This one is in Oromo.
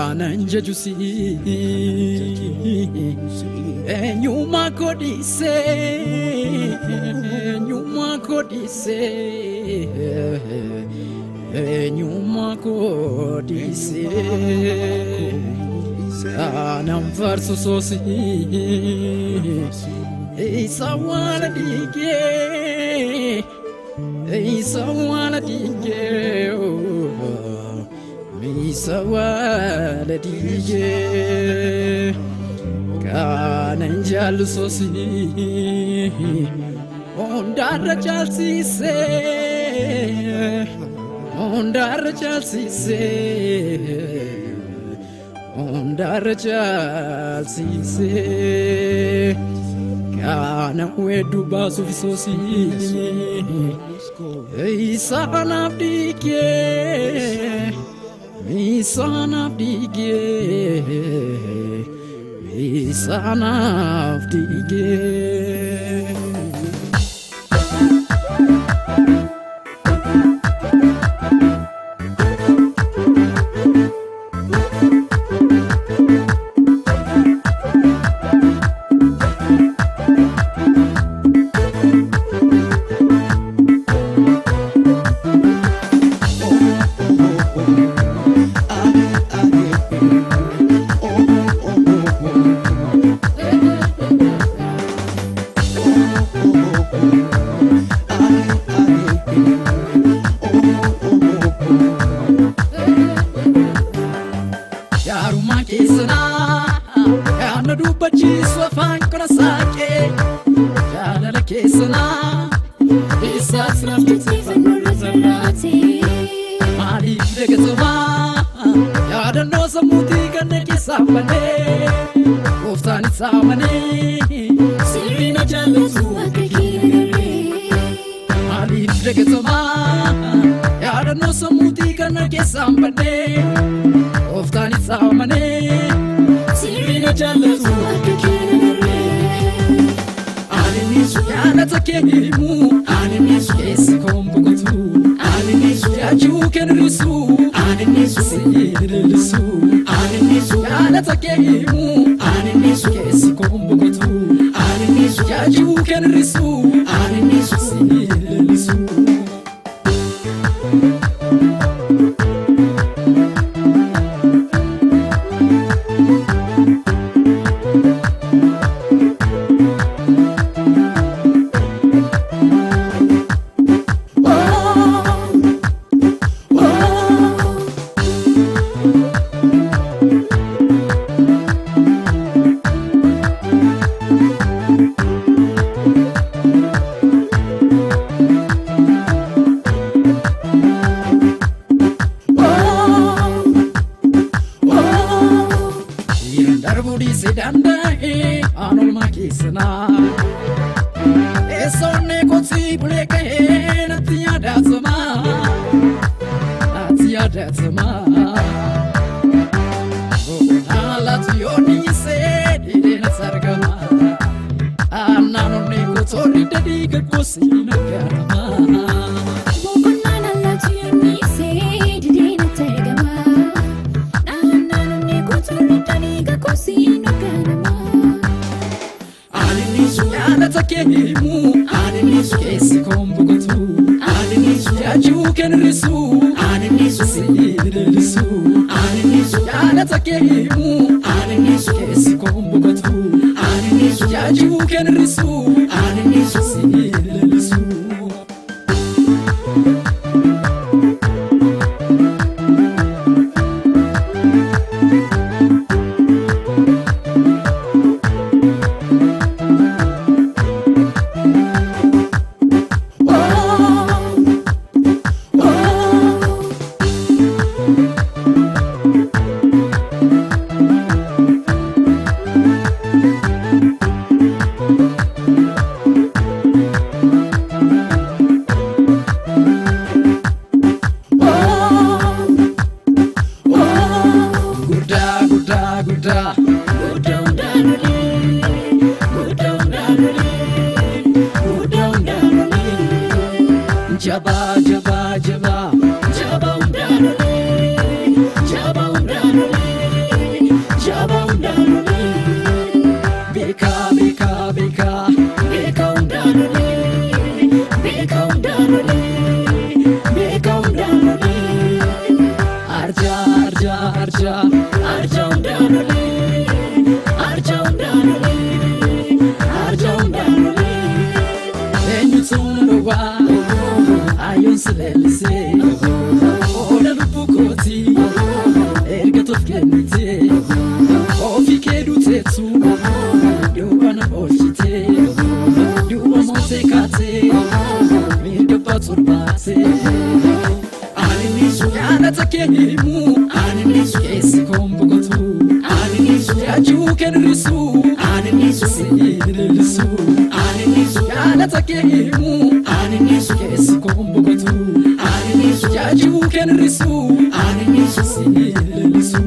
Ananjajusi Enyuma kodise Enyuma kodise Enyuma kodise Anam farso sosi Isawana dige Isawana dige Misawala dige Kananjalu sosi Ondara chalsi se Ondara chalsi se Ondara chalsi se Kana wedu basu sosi Isana dige Misana dige Misana dige lelise Ola lupukoti Ergatot kenite Ofi kedu tetsu Duwana oshite Duwa monte kate Mirga paturbate Aninisu yana takenimu Aninisu kesi kombogotu Aninisu yaju kenrisu Aninisu sinilisu Aninisu yana takenimu Aninisu kesi kombogotu Aninisu yaju kenrisu Aninisu sinilisu